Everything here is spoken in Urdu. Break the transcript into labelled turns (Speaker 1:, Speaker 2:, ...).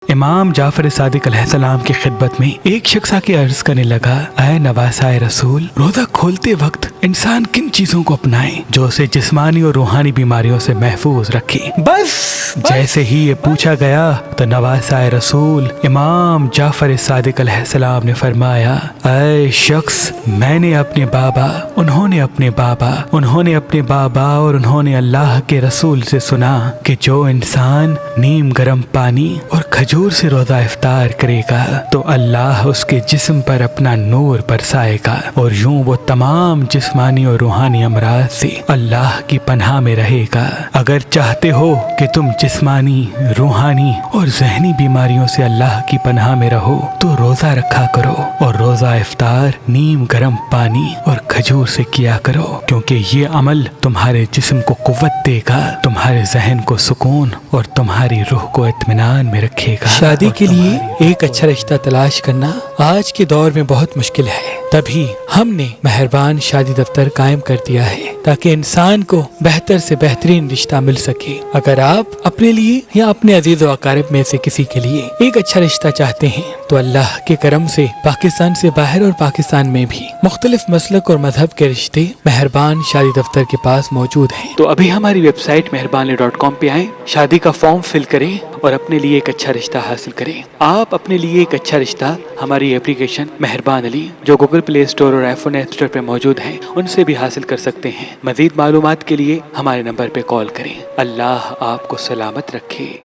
Speaker 1: امام جعفر صادق علیہ السلام کی خدمت میں ایک شخص آ کے عرض کرنے لگا، اے نواسائے رسول، روزہ کھولتے وقت انسان کن چیزوں کو اپنائے جو اسے جسمانی اور روحانی بیماریوں سے محفوظ رکھے؟ بس جیسے ہی یہ پوچھا گیا تو نواسائے رسول امام جعفر صادق علیہ السلام نے فرمایا، اے شخص، میں نے اپنے بابا، انہوں نے اپنے بابا، انہوں نے اپنے بابا اور انہوں نے اللہ کے رسول سے سنا کہ جو انسان نیم گرم پانی اور کھجور سے روزہ افطار کرے گا تو اللہ اس کے جسم پر اپنا نور برسائے گا اور یوں وہ تمام جسمانی اور روحانی امراض سے اللہ کی پناہ میں رہے گا۔ اگر چاہتے ہو کہ تم جسمانی، روحانی اور ذہنی بیماریوں سے اللہ کی پناہ میں رہو تو روزہ رکھا کرو اور روزہ افطار نیم گرم پانی اور کھجور سے کیا کرو، کیونکہ یہ عمل تمہارے جسم کو قوت دے گا، تمہارے ذہن کو سکون اور تمہاری روح کو اطمینان میں رکھے گا۔
Speaker 2: شادی کے لیے ایک اچھا رشتہ تلاش کرنا آج کے دور میں بہت مشکل ہے، تبھی ہم نے مہربان شادی دفتر قائم کر دیا ہے تاکہ انسان کو بہتر سے بہترین رشتہ مل سکے۔ اگر آپ اپنے لیے یا اپنے عزیز و اقارب میں سے کسی کے لیے ایک اچھا رشتہ چاہتے ہیں تو اللہ کے کرم سے پاکستان سے باہر اور پاکستان میں بھی مختلف مسلک اور مذہب کے رشتے مہربان شادی دفتر کے پاس موجود ہیں۔
Speaker 1: تو ابھی ہماری ویب سائٹ مہربان.com پہ آئیں، شادی کا فارم فل کریں اور اپنے لیے ایک اچھا رشتہ حاصل کریں۔ آپ اپنے لیے ایک اچھا رشتہ ہماری اپلیکیشن مہربان علی جو گوگل پلے اسٹور اور آئی فون ایپ اسٹور پہ موجود ہے ان سے بھی حاصل کر سکتے ہیں۔ مزید معلومات کے لیے ہمارے نمبر پہ کال کریں۔ اللہ آپ کو سلامت رکھے۔